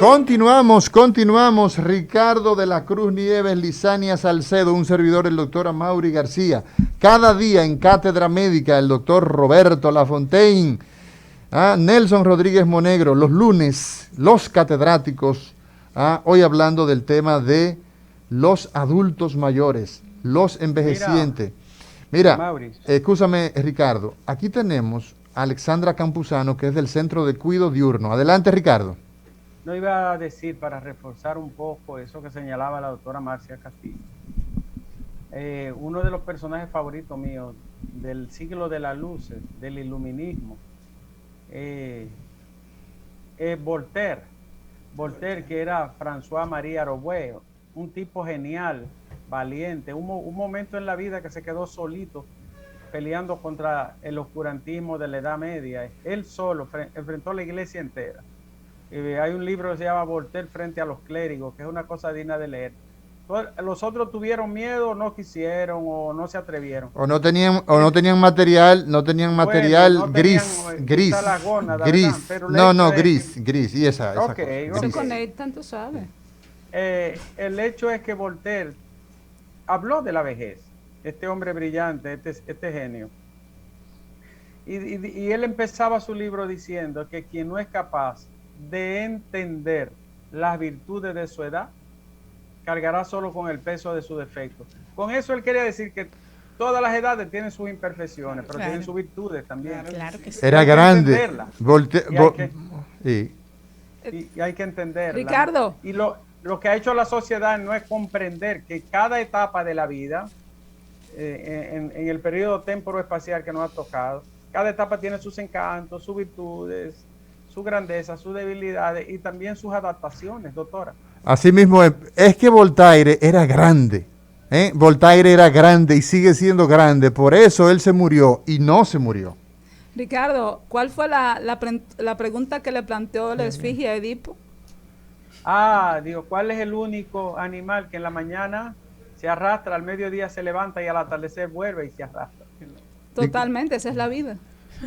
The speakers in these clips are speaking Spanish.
Continuamos. Ricardo de la Cruz Nieves, Lizania Salcedo, un servidor, el doctor Amaury García. Cada día en Cátedra Médica, el doctor Roberto Lafontaine, Nelson Rodríguez Monegro. Los lunes, los catedráticos, hoy hablando del tema de los adultos mayores, los envejecientes. Mira, escúchame, Ricardo, aquí tenemos a Alexandra Campuzano, que es del Centro de Cuidado Diurno. Adelante, Ricardo. No iba a decir, para reforzar un poco eso que señalaba la doctora Marcia Castillo. Uno de los personajes favoritos míos del siglo de las luces, del iluminismo, es Voltaire. Voltaire, que era François-Marie Arouet, un tipo genial, valiente, un momento en la vida que se quedó solito peleando contra el oscurantismo de la Edad Media. Él solo enfrentó a la iglesia entera. Hay un libro que se llama Voltaire frente a los clérigos, que es una cosa digna de leer. Los otros tuvieron miedo, no quisieron o no se atrevieron. O no tenían material, gris. Gris. Y esa cosa. Se conectan, tú sabes. El hecho es que Voltaire habló de la vejez, este hombre brillante, este genio. Y él empezaba su libro diciendo que quien no es capaz de entender las virtudes de su edad, cargará solo con el peso de sus defectos. Con eso él quería decir que todas las edades tienen sus imperfecciones, pero tienen sus virtudes también. Claro que sí. Era grande. Y hay que entenderla. Ricardo. Y lo que ha hecho la sociedad no es comprender que cada etapa de la vida, en el periodo temporoespacial que nos ha tocado, cada etapa tiene sus encantos, sus virtudes, su grandeza, sus debilidades y también sus adaptaciones, doctora. Así mismo es que Voltaire era grande. Voltaire era grande y sigue siendo grande. Por eso él se murió y no se murió. Ricardo, ¿cuál fue la pregunta que le planteó la esfinge a Edipo? Digo, ¿cuál es el único animal que en la mañana se arrastra, al mediodía se levanta y al atardecer vuelve y se arrastra? Totalmente, esa es la vida.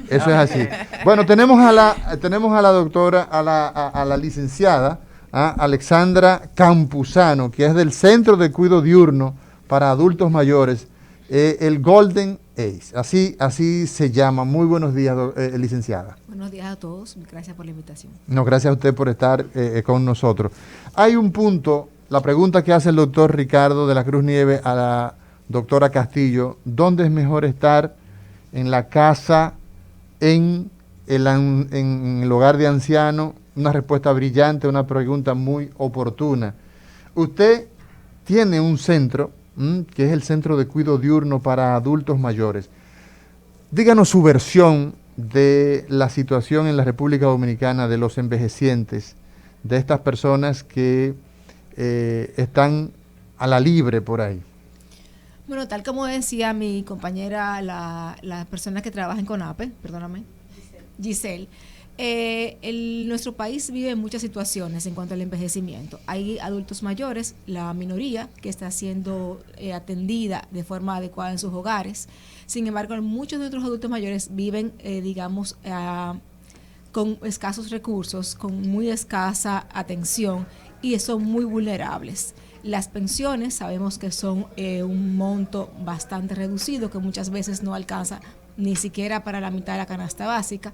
Eso es así. Bueno, tenemos a la doctora, a la licenciada Alexandra Campuzano, que es del Centro de Cuidado Diurno para Adultos Mayores, el Golden Age. Así se llama. Muy buenos días, licenciada. Buenos días a todos. Gracias por la invitación. No, gracias a usted por estar con nosotros. Hay un punto, la pregunta que hace el doctor Ricardo de la Cruz Nieves a la doctora Castillo: ¿dónde es mejor estar? ¿En la casa? ¿En el hogar de ancianos? Una respuesta brillante, una pregunta muy oportuna. Usted tiene un centro, que es el Centro de Cuidado Diurno para Adultos Mayores. Díganos su versión de la situación en la República Dominicana de los envejecientes, de estas personas que están a la libre por ahí. Bueno, tal como decía mi compañera, la persona que trabaja en CONAPE, perdóname, Giselle, nuestro país vive muchas situaciones en cuanto al envejecimiento. Hay adultos mayores, la minoría, que está siendo atendida de forma adecuada en sus hogares. Sin embargo, muchos de nuestros adultos mayores viven, con escasos recursos, con muy escasa atención y son muy vulnerables. Las pensiones sabemos que son un monto bastante reducido, que muchas veces no alcanza ni siquiera para la mitad de la canasta básica.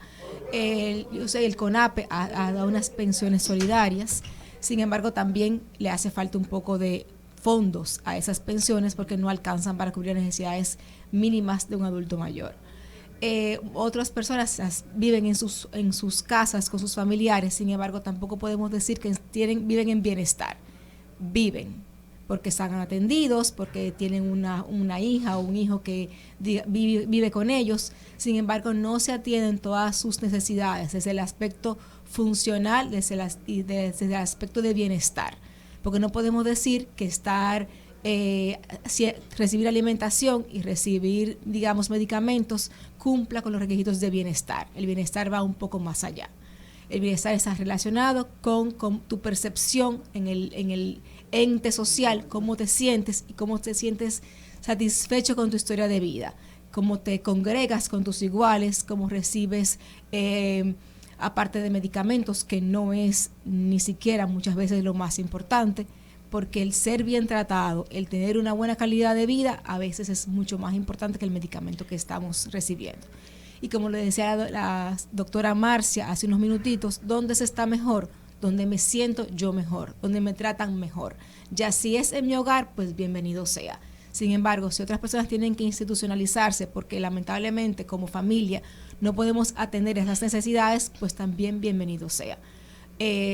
El CONAPE ha dado unas pensiones solidarias, sin embargo también le hace falta un poco de fondos a esas pensiones porque no alcanzan para cubrir las necesidades mínimas de un adulto mayor. Otras personas viven en sus casas con sus familiares, sin embargo tampoco podemos decir que viven en bienestar. Viven porque están atendidos, porque tienen una hija o un hijo que vive con ellos, sin embargo no se atienden todas sus necesidades desde el aspecto funcional, desde el aspecto de bienestar, porque no podemos decir que recibir alimentación y recibir, digamos, medicamentos cumpla con los requisitos de bienestar. El bienestar va un poco más allá. El bienestar está relacionado con tu percepción en el ente social, cómo te sientes y cómo te sientes satisfecho con tu historia de vida, cómo te congregas con tus iguales, cómo recibes aparte de medicamentos, que no es ni siquiera muchas veces lo más importante, porque el ser bien tratado, el tener una buena calidad de vida, a veces es mucho más importante que el medicamento que estamos recibiendo. Y como le decía la doctora Marcia hace unos minutitos, ¿dónde se está mejor? Donde me siento yo mejor, donde me tratan mejor. Ya si es en mi hogar, pues bienvenido sea. Sin embargo, si otras personas tienen que institucionalizarse porque lamentablemente como familia no podemos atender esas necesidades, pues también bienvenido sea.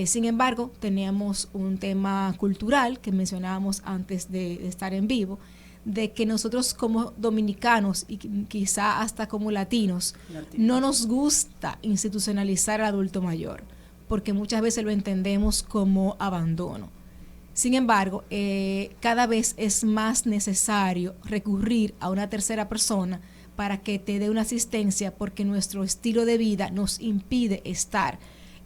Sin embargo, teníamos un tema cultural que mencionábamos antes de estar en vivo, de que nosotros como dominicanos y quizá hasta como latinos, no nos gusta institucionalizar al adulto mayor, porque muchas veces lo entendemos como abandono. Sin embargo, cada vez es más necesario recurrir a una tercera persona para que te dé una asistencia, porque nuestro estilo de vida nos impide estar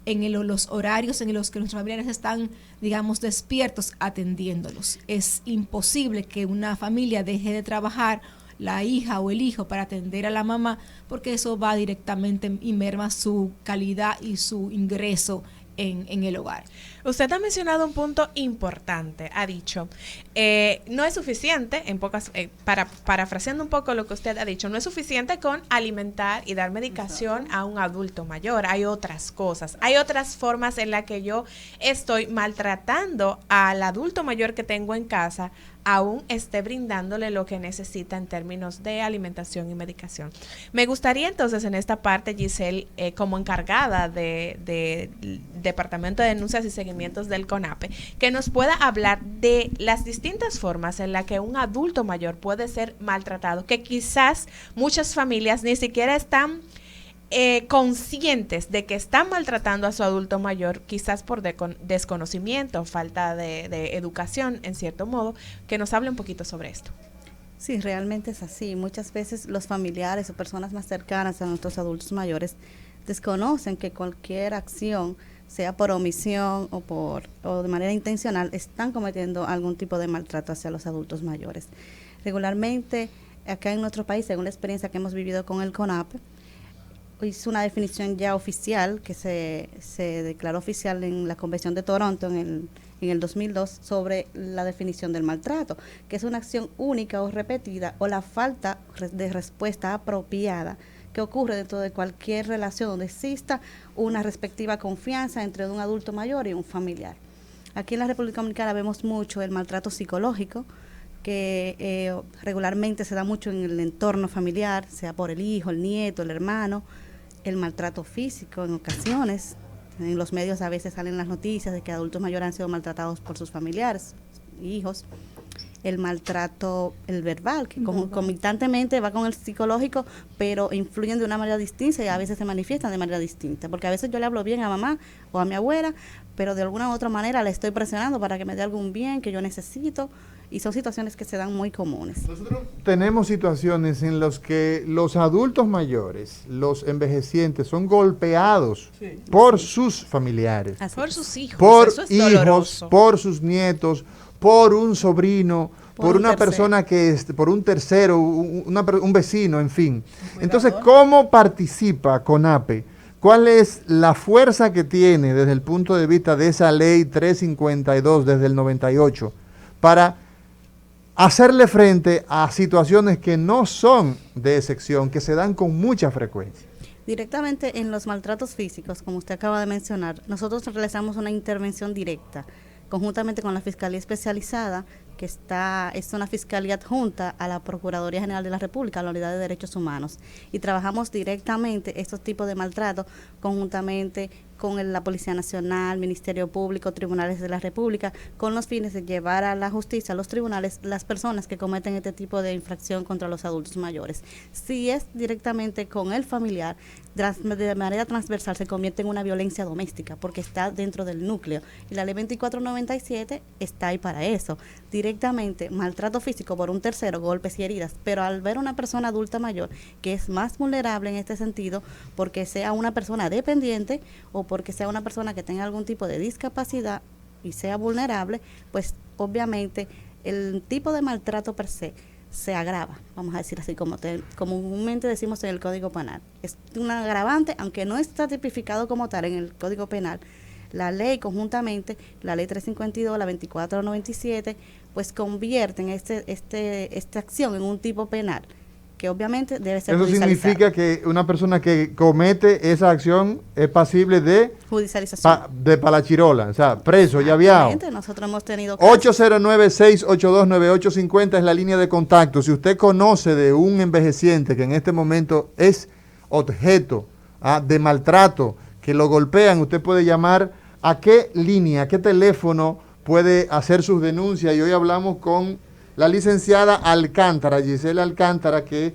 en los horarios en los que nuestros familiares están, digamos, despiertos atendiéndolos. Es imposible que una familia deje de trabajar, la hija o el hijo, para atender a la mamá, porque eso va directamente y merma su calidad y su ingreso en el hogar. Usted ha mencionado un punto importante, ha dicho, no es suficiente, parafraseando un poco lo que usted ha dicho, no es suficiente con alimentar y dar medicación a un adulto mayor, hay otras cosas, hay otras formas en las que yo estoy maltratando al adulto mayor que tengo en casa, aún esté brindándole lo que necesita en términos de alimentación y medicación. Me gustaría entonces en esta parte, Giselle, como encargada de Departamento de Denuncias y Seguimientos del CONAPE, que nos pueda hablar de las distintas formas en las que un adulto mayor puede ser maltratado, que quizás muchas familias ni siquiera están conscientes de que están maltratando a su adulto mayor, quizás por desconocimiento, falta de educación, en cierto modo, que nos hable un poquito sobre esto. Sí, realmente es así. Muchas veces los familiares o personas más cercanas a nuestros adultos mayores desconocen que cualquier acción, sea por omisión o de manera intencional, están cometiendo algún tipo de maltrato hacia los adultos mayores. Regularmente, acá en nuestro país, según la experiencia que hemos vivido con el CONAPE, hizo una definición ya oficial que se declaró oficial en la Convención de Toronto en el 2002 sobre la definición del maltrato, que es una acción única o repetida o la falta de respuesta apropiada que ocurre dentro de cualquier relación donde exista una respectiva confianza entre un adulto mayor y un familiar. Aquí en la República Dominicana vemos mucho el maltrato psicológico, que regularmente se da mucho en el entorno familiar, sea por el hijo, el nieto, el hermano, el maltrato físico en ocasiones. En los medios a veces salen las noticias de que adultos mayores han sido maltratados por sus familiares, hijos. El maltrato, el verbal, que concomitantemente va con el psicológico, pero influyen de una manera distinta y a veces se manifiestan de manera distinta. Porque a veces yo le hablo bien a mamá o a mi abuela, pero de alguna u otra manera le estoy presionando para que me dé algún bien que yo necesito. Y son situaciones que se dan muy comunes. Nosotros tenemos situaciones en las que los adultos mayores, los envejecientes, son golpeados por sus familiares. Por sus hijos. Por eso es hijos, doloroso. por sus nietos, por un sobrino, por una persona por un tercero, un vecino, en fin. Entonces, ¿cómo participa CONAPE? ¿Cuál es la fuerza que tiene desde el punto de vista de esa ley 352 desde el 98 para hacerle frente a situaciones que no son de excepción, que se dan con mucha frecuencia? Directamente en los maltratos físicos, como usted acaba de mencionar, nosotros realizamos una intervención directa, conjuntamente con la Fiscalía Especializada, que es una fiscalía adjunta a la Procuraduría General de la República, a la Unidad de Derechos Humanos, y trabajamos directamente estos tipos de maltrato conjuntamente con la Policía Nacional, Ministerio Público, Tribunales de la República, con los fines de llevar a la justicia, a los tribunales, las personas que cometen este tipo de infracción contra los adultos mayores. Si es directamente con el familiar, de manera transversal se convierte en una violencia doméstica, porque está dentro del núcleo. Y la ley 2497 está ahí para eso. Directamente, maltrato físico por un tercero, golpes y heridas, pero al ver una persona adulta mayor que es más vulnerable en este sentido, porque sea una persona dependiente o porque sea una persona que tenga algún tipo de discapacidad y sea vulnerable, pues obviamente el tipo de maltrato per se se agrava, vamos a decir así, como comúnmente decimos en el Código Penal. Es un agravante, aunque no está tipificado como tal en el Código Penal. La ley conjuntamente, la ley 352, la 2497, pues convierten esta acción en un tipo penal, que obviamente debe ser judicializado. Eso significa que una persona que comete esa acción es pasible de judicialización. De palachirola, o sea, preso, ya viado. Nosotros hemos tenido casos. 809-682-9850 es la línea de contacto. Si usted conoce de un envejeciente que en este momento es objeto de maltrato, que lo golpean, usted puede llamar a qué línea, a qué teléfono puede hacer sus denuncias. Y hoy hablamos con la licenciada Alcántara, Gisela Alcántara, que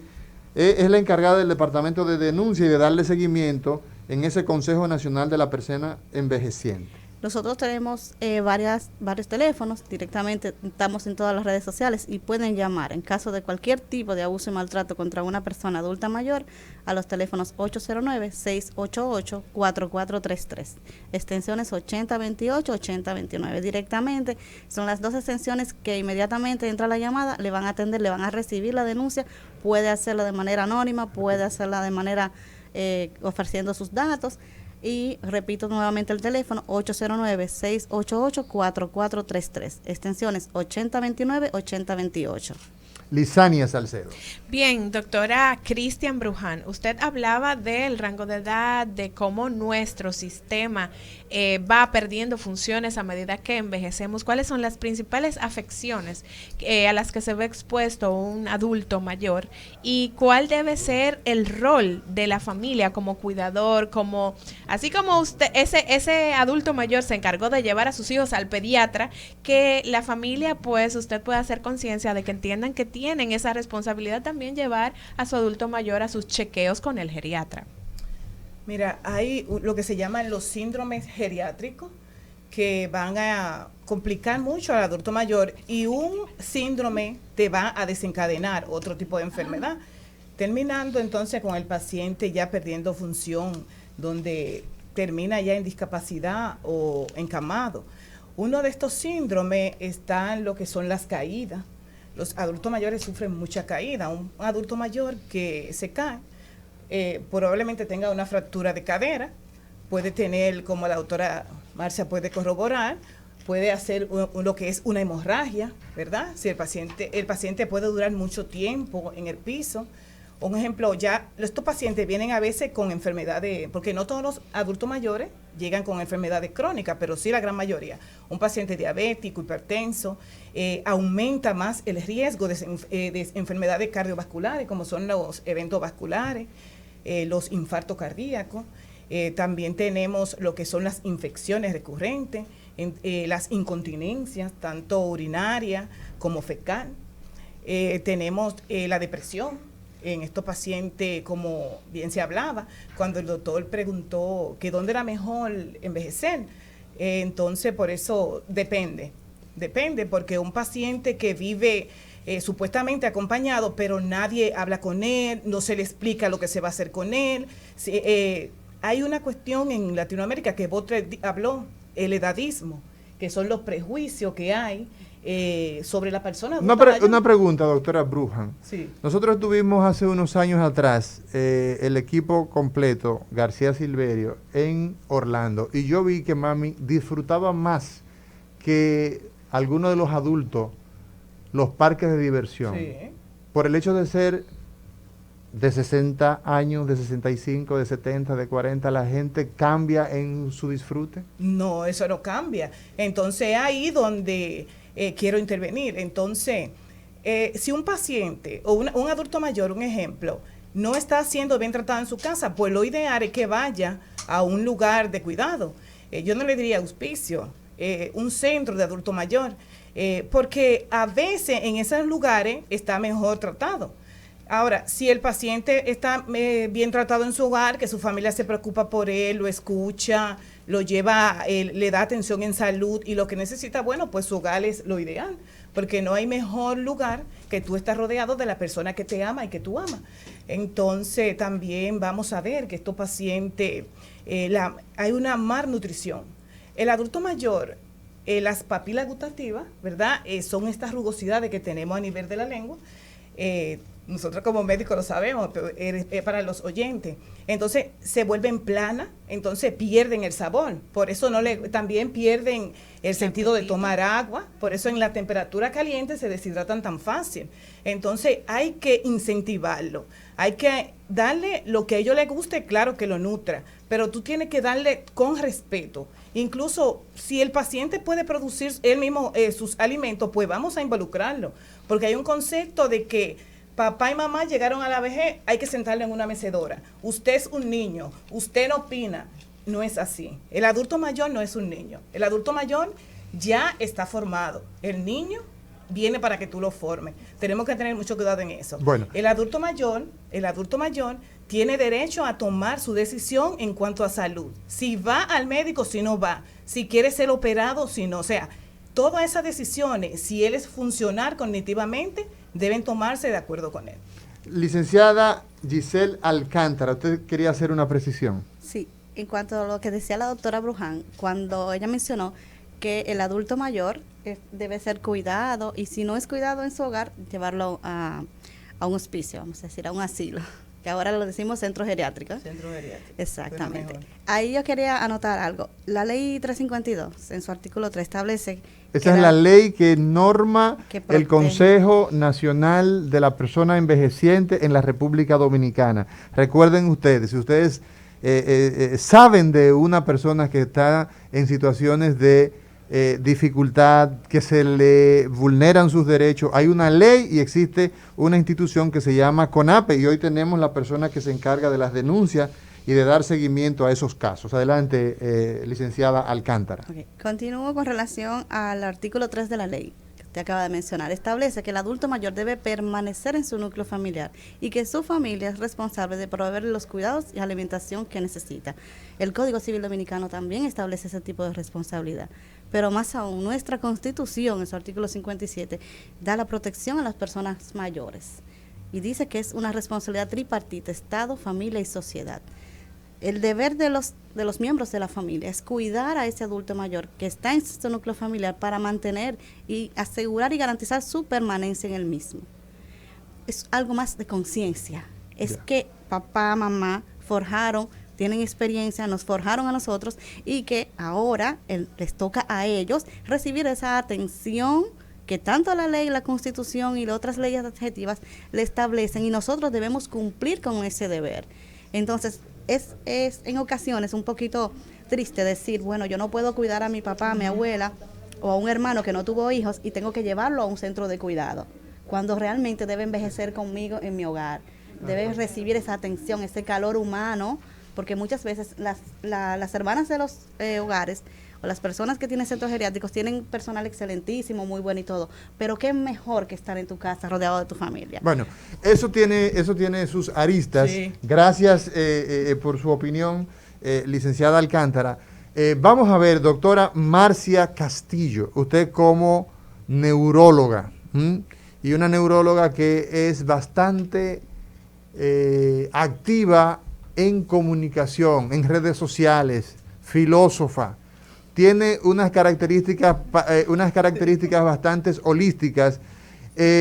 es la encargada del Departamento de Denuncia y de darle seguimiento en ese Consejo Nacional de la Persona Envejeciente. Nosotros tenemos varios teléfonos, directamente estamos en todas las redes sociales y pueden llamar en caso de cualquier tipo de abuso y maltrato contra una persona adulta mayor a los teléfonos 809-688-4433, extensiones 8028, 8029. Directamente son las dos extensiones que inmediatamente entra la llamada, le van a atender, le van a recibir la denuncia, puede hacerla de manera anónima, puede hacerla de manera ofreciendo sus datos. Y repito nuevamente el teléfono, 809-688-4433, extensiones 8029, 8028. Lisania Salcedo. Bien, doctora Cristian Bruján, usted hablaba del rango de edad, de cómo nuestro sistema va perdiendo funciones a medida que envejecemos. ¿Cuáles son las principales afecciones a las que se ve expuesto un adulto mayor? ¿Y cuál debe ser el rol de la familia como cuidador, así como usted, ese adulto mayor se encargó de llevar a sus hijos al pediatra, que la familia, pues, usted pueda hacer conciencia de que entiendan que tienen esa responsabilidad también llevar a su adulto mayor a sus chequeos con el geriatra? Mira, hay lo que se llaman los síndromes geriátricos que van a complicar mucho al adulto mayor, y un síndrome te va a desencadenar otro tipo de enfermedad, terminando entonces con el paciente ya perdiendo función, donde termina ya en discapacidad o encamado. Uno de estos síndromes está en lo que son las caídas. Los adultos mayores sufren mucha caída. Un adulto mayor que se cae probablemente tenga una fractura de cadera, puede tener, como la doctora Marcia puede corroborar, puede hacer lo que es una hemorragia, ¿verdad? Si el paciente puede durar mucho tiempo en el piso. Un ejemplo, ya estos pacientes vienen a veces con enfermedades, porque no todos los adultos mayores llegan con enfermedades crónicas, pero sí la gran mayoría. Un paciente diabético, hipertenso, aumenta más el riesgo de enfermedades cardiovasculares, como son los eventos vasculares, los infartos cardíacos. También tenemos lo que son las infecciones recurrentes, las incontinencias, tanto urinaria como fecal. Tenemos la depresión en estos pacientes, como bien se hablaba, cuando el doctor preguntó que dónde era mejor envejecer. Entonces, por eso depende, porque un paciente que vive supuestamente acompañado, pero nadie habla con él, no se le explica lo que se va a hacer con él. Hay una cuestión en Latinoamérica que Botre habló, el edadismo, que son los prejuicios que hay sobre la persona. Una pregunta, doctora Bruján. Sí. Nosotros tuvimos hace unos años atrás el equipo completo, García Silverio, en Orlando, y yo vi que mami disfrutaba más que algunos de los adultos los parques de diversión, Sí. por el hecho de ser de 60 años, de 65, de 70, de 40, ¿la gente cambia en su disfrute? No, eso no cambia. Entonces, ahí donde quiero intervenir. Entonces, si un paciente o un adulto mayor, un ejemplo, no está siendo bien tratado en su casa, pues lo ideal es que vaya a un lugar de cuidado. Yo no le diría auspicio, un centro de adulto mayor, porque a veces en esos lugares está mejor tratado. Ahora, si el paciente está bien tratado en su hogar, que su familia se preocupa por él, lo escucha, lo lleva, le da atención en salud y lo que necesita, bueno, pues su hogar es lo ideal, porque no hay mejor lugar que tú estar rodeado de la persona que te ama y que tú amas. Entonces, también vamos a ver que estos pacientes, hay una malnutrición. El adulto mayor, las papilas gustativas, ¿verdad? Son estas rugosidades que tenemos a nivel de la lengua. nosotros como médicos lo sabemos, pero es para los oyentes. Entonces se vuelven planas, entonces pierden el sabor. Por eso también pierden el sentido de tomar agua. Por eso en la temperatura caliente se deshidratan tan fácil. Entonces hay que incentivarlo. Hay que darle lo que a ellos les guste, claro que lo nutra, pero tú tienes que darle con respeto. Incluso si el paciente puede producir él mismo sus alimentos, pues vamos a involucrarlo. Porque hay un concepto de que papá y mamá llegaron a la vejez, hay que sentarlo en una mecedora. Usted es un niño, usted no opina. No es así. El adulto mayor no es un niño. El adulto mayor ya está formado. El niño viene para que tú lo formes. Tenemos que tener mucho cuidado en eso. Bueno. El adulto mayor tiene derecho a tomar su decisión en cuanto a salud. Si va al médico, si no va. Si quiere ser operado, si no. O sea, todas esas decisiones, si él es funcional cognitivamente, deben tomarse de acuerdo con él. Licenciada Giselle Alcántara, usted quería hacer una precisión. Sí, en cuanto a lo que decía la doctora Bruján, cuando ella mencionó que el adulto mayor debe ser cuidado y si no es cuidado en su hogar, llevarlo a un hospicio, vamos a decir, a un asilo, que ahora lo decimos centro geriátrico. Centro geriátrico. Exactamente. Ahí yo quería anotar algo. La ley 352, en su artículo 3, establece... Esa es la ley que norma el Consejo Nacional de la Persona Envejeciente en la República Dominicana. Recuerden ustedes, si ustedes saben de una persona que está en situaciones de dificultad, que se le vulneran sus derechos, hay una ley y existe una institución que se llama CONAPE y hoy tenemos la persona que se encarga de las denuncias y de dar seguimiento a esos casos. Adelante, licenciada Alcántara. Okay. Continúo con relación al artículo 3 de la ley que usted acaba de mencionar. Establece que el adulto mayor debe permanecer en su núcleo familiar y que su familia es responsable de proveerle los cuidados y alimentación que necesita. El Código Civil Dominicano también establece ese tipo de responsabilidad. Pero más aún, nuestra Constitución, en su artículo 57, da la protección a las personas mayores y dice que es una responsabilidad tripartita, Estado, familia y sociedad. El deber de los miembros de la familia es cuidar a ese adulto mayor que está en su núcleo familiar para mantener y asegurar y garantizar su permanencia en el mismo. Es algo más de conciencia. Es que papá, mamá tienen experiencia, nos forjaron a nosotros y que ahora les toca a ellos recibir esa atención que tanto la ley, la Constitución y las otras leyes adjetivas le establecen y nosotros debemos cumplir con ese deber. Entonces, es en ocasiones un poquito triste decir, bueno, yo no puedo cuidar a mi papá, a mi abuela o a un hermano que no tuvo hijos y tengo que llevarlo a un centro de cuidado, cuando realmente debe envejecer conmigo en mi hogar, debe recibir esa atención, ese calor humano, porque muchas veces las hermanas de los hogares o las personas que tienen centros geriátricos tienen personal excelentísimo, muy bueno y todo, pero qué mejor que estar en tu casa rodeado de tu familia. Bueno, eso tiene sus aristas. Sí. Gracias por su opinión, licenciada Alcántara. Vamos a ver, doctora Marcia Castillo, usted como neuróloga, y una neuróloga que es bastante activa en comunicación, en redes sociales, filósofa, tiene unas características bastante holísticas.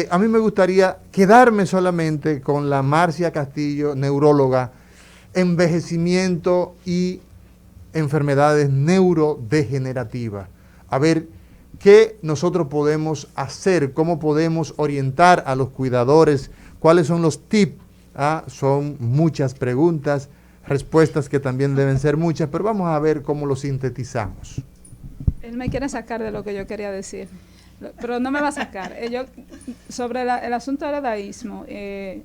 A mí me gustaría quedarme solamente con la Marcia Castillo, neuróloga, envejecimiento y enfermedades neurodegenerativas. A ver qué nosotros podemos hacer, cómo podemos orientar a los cuidadores, cuáles son los tips. Son muchas preguntas, respuestas que también deben ser muchas, pero vamos a ver cómo lo sintetizamos. Él me quiere sacar de lo que yo quería decir, pero no me va a sacar. Sobre el asunto del edadismo. ¿El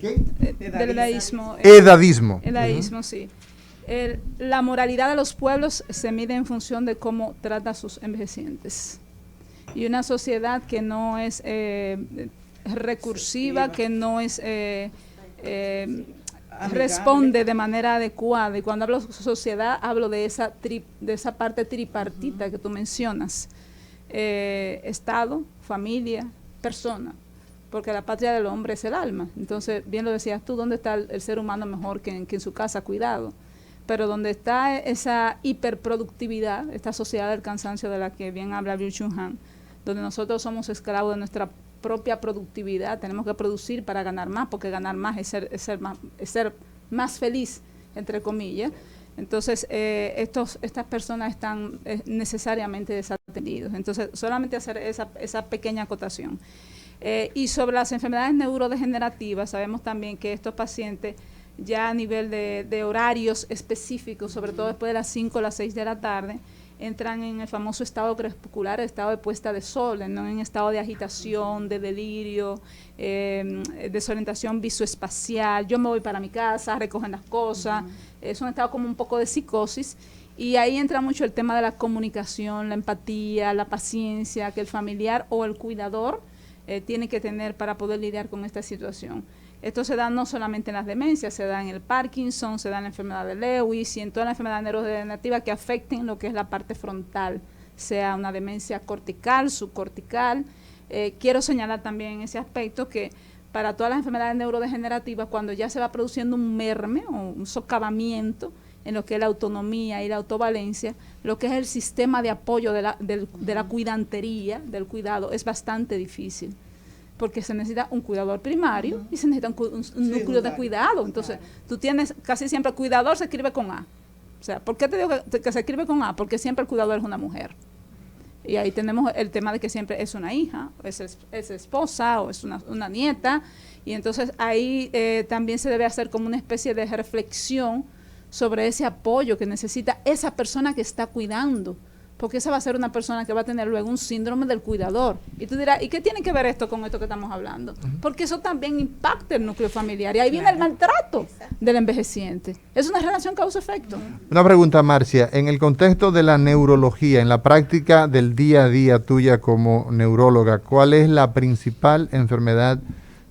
qué? Del edadismo. Edadismo. Edadismo, sí. La moralidad de los pueblos se mide en función de cómo trata a sus envejecientes. Y una sociedad que no es recursiva, que no es responde de manera adecuada, y cuando hablo de sociedad hablo de esa parte tripartita que tú mencionas, Estado, familia, persona, porque la patria del hombre es el alma. Entonces, bien lo decías tú, ¿dónde está el ser humano mejor que en su casa? Cuidado. Pero donde está esa hiperproductividad, esta sociedad del cansancio de la que bien habla Byung-Chul Han, donde nosotros somos esclavos de nuestra propia productividad, tenemos que producir para ganar más, porque ganar más es ser más feliz, entre comillas. Entonces, estas personas están necesariamente desatendidos. Entonces, solamente hacer esa pequeña acotación. Y sobre las enfermedades neurodegenerativas, sabemos también que estos pacientes ya a nivel de horarios específicos, sobre todo después de las 5 o las 6 de la tarde, entran en el famoso estado crepuscular, el estado de puesta de sol, no en estado de agitación, de delirio, desorientación visoespacial, yo me voy para mi casa, recogen las cosas, es un estado como un poco de psicosis, y ahí entra mucho el tema de la comunicación, la empatía, la paciencia que el familiar o el cuidador tiene que tener para poder lidiar con esta situación. Esto se da no solamente en las demencias, se da en el Parkinson, se da en la enfermedad de Lewis y en toda la enfermedad neurodegenerativa que afecten lo que es la parte frontal, sea una demencia cortical, subcortical. Quiero señalar también en ese aspecto que para todas las enfermedades neurodegenerativas, cuando ya se va produciendo un merme o un socavamiento en lo que es la autonomía y la autovalencia, lo que es el sistema de apoyo de la cuidantería, del cuidado, es bastante difícil, porque se necesita un cuidador primario y se necesita un núcleo de cuidado. Entonces, tú tienes, casi siempre, cuidador se escribe con A. O sea, ¿por qué te digo que se escribe con A? Porque siempre el cuidador es una mujer. Y ahí tenemos el tema de que siempre es una hija, es esposa o es una nieta. Y entonces ahí también se debe hacer como una especie de reflexión sobre ese apoyo que necesita esa persona que está cuidando, porque esa va a ser una persona que va a tener luego un síndrome del cuidador. Y tú dirás, ¿y qué tiene que ver esto con esto que estamos hablando? Porque eso también impacta el núcleo familiar, y ahí viene el maltrato del envejeciente. Es una relación causa-efecto. Una pregunta, Marcia, en el contexto de la neurología, en la práctica del día a día tuya como neuróloga, ¿cuál es la principal enfermedad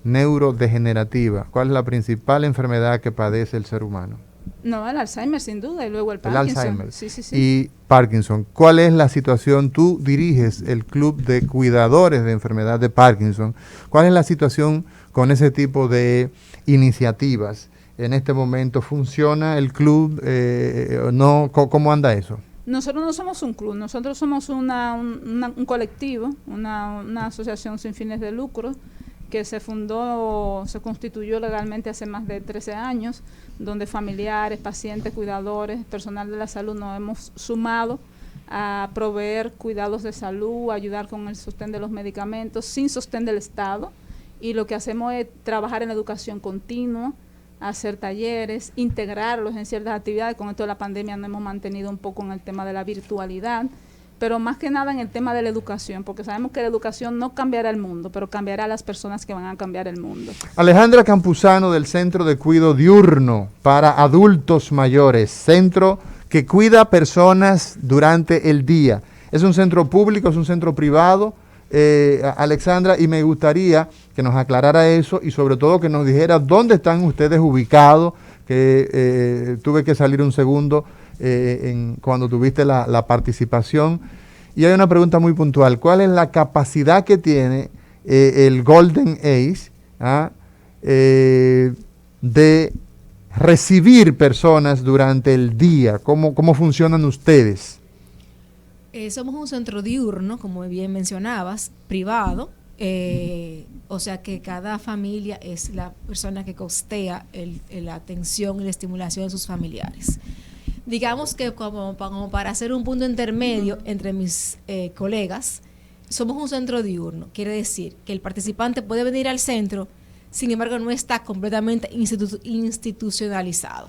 neurodegenerativa? ¿Cuál es la principal enfermedad que padece el ser humano? No, el Alzheimer sin duda, y luego el Parkinson. Alzheimer. Sí. Y Parkinson. ¿Cuál es la situación? Tú diriges el club de cuidadores de enfermedad de Parkinson. ¿Cuál es la situación con ese tipo de iniciativas? ¿En este momento funciona el club? ¿No? ¿Cómo anda eso? Nosotros no somos un club, nosotros somos un colectivo, una asociación sin fines de lucro, que se constituyó legalmente hace más de 13 años, donde familiares, pacientes, cuidadores, personal de la salud nos hemos sumado a proveer cuidados de salud, ayudar con el sostén de los medicamentos, sin sostén del Estado, y lo que hacemos es trabajar en la educación continua, hacer talleres, integrarlos en ciertas actividades. Con esto de la pandemia nos hemos mantenido un poco en el tema de la virtualidad, pero más que nada en el tema de la educación, porque sabemos que la educación no cambiará el mundo, pero cambiará a las personas que van a cambiar el mundo. Alejandra Campuzano, del Centro de Cuidado Diurno para Adultos Mayores, centro que cuida personas durante el día. ¿Es un centro público, es un centro privado? Alexandra, y me gustaría que nos aclarara eso y sobre todo que nos dijera dónde están ustedes ubicados, que tuve que salir un segundo cuando tuviste la participación. Y hay una pregunta muy puntual: ¿cuál es la capacidad que tiene el Golden Age de recibir personas durante el día? ¿Cómo funcionan ustedes? Somos un centro diurno, como bien mencionabas, privado, o sea que cada familia es la persona que costea la atención y la estimulación de sus familiares. Digamos que como para hacer un punto intermedio entre mis colegas, somos un centro diurno. Quiere decir que el participante puede venir al centro, sin embargo no está completamente institucionalizado.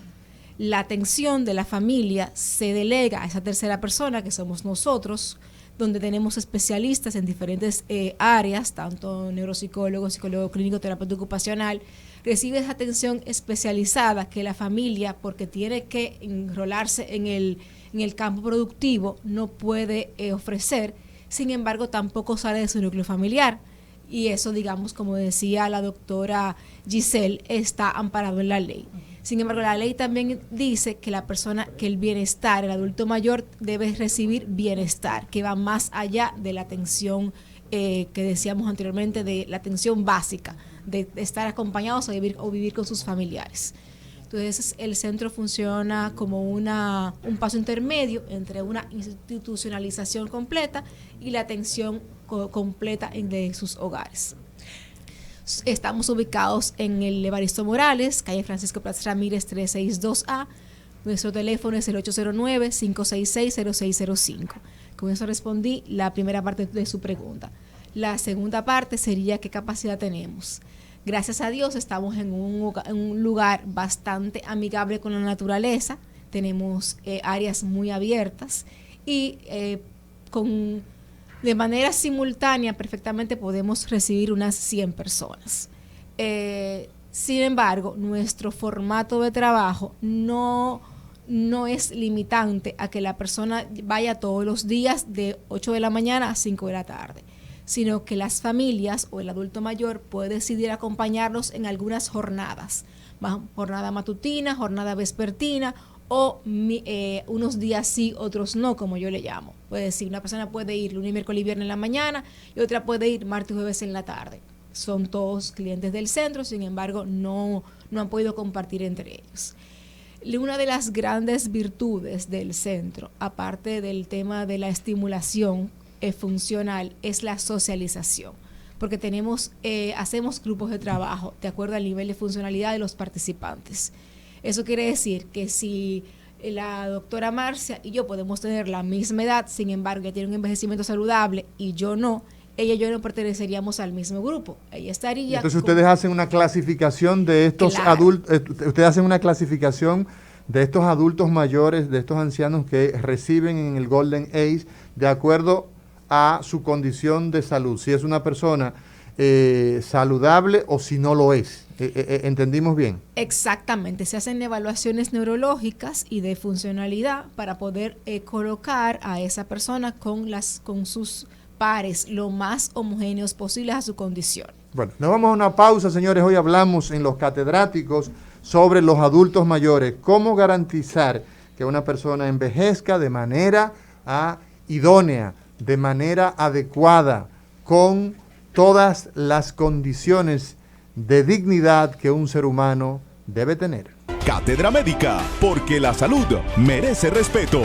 La atención de la familia se delega a esa tercera persona, que somos nosotros, donde tenemos especialistas en diferentes áreas, tanto neuropsicólogos, psicólogo clínico, terapeuta ocupacional. Recibe esa atención especializada que la familia, porque tiene que enrolarse en el campo productivo, no puede ofrecer. Sin embargo, tampoco sale de su núcleo familiar. Y eso, digamos, como decía la doctora Giselle, está amparado en la ley. Sin embargo, la ley también dice que la persona, que el bienestar, el adulto mayor debe recibir bienestar, que va más allá de la atención que decíamos anteriormente, de la atención básica, de estar acompañados o vivir con sus familiares. Entonces el centro funciona como un paso intermedio entre una institucionalización completa y la atención completa de sus hogares. Estamos ubicados en el Evaristo Morales, calle Francisco Prats Ramírez 362A. Nuestro teléfono es el 809-566-0605. Con eso respondí la primera parte de su pregunta. La segunda parte sería ¿qué capacidad tenemos? Gracias a Dios estamos en un lugar bastante amigable con la naturaleza, tenemos áreas muy abiertas y de manera simultánea perfectamente podemos recibir unas 100 personas. Sin embargo, nuestro formato de trabajo no es limitante a que la persona vaya todos los días de 8 de la mañana a 5 de la tarde, sino que las familias o el adulto mayor puede decidir acompañarlos en algunas jornadas, jornada matutina, jornada vespertina o unos días sí, otros no, como yo le llamo. Puede decir, una persona puede ir lunes, miércoles y viernes en la mañana y otra puede ir martes y jueves en la tarde. Son todos clientes del centro, sin embargo no han podido compartir entre ellos. Una de las grandes virtudes del centro, aparte del tema de la estimulación funcional, es la socialización, porque hacemos grupos de trabajo de acuerdo al nivel de funcionalidad de los participantes. Eso quiere decir que si la doctora Marcia y yo podemos tener la misma edad, sin embargo ella tiene un envejecimiento saludable y yo no, ella y yo no perteneceríamos al mismo grupo. Ella estaría. Entonces ustedes hacen una clasificación de estos adultos, ustedes hacen una clasificación de estos adultos mayores, de estos ancianos que reciben en el Golden Age de acuerdo a su condición de salud, si es una persona saludable o si no lo es. ¿Entendimos bien? Exactamente, se hacen evaluaciones neurológicas y de funcionalidad para poder colocar a esa persona con sus pares lo más homogéneos posibles a su condición. Bueno, nos vamos a una pausa, señores. Hoy hablamos en Los Catedráticos sobre los adultos mayores, cómo garantizar que una persona envejezca de manera idónea, de manera adecuada, con todas las condiciones de dignidad que un ser humano debe tener. Cátedra Médica, porque la salud merece respeto.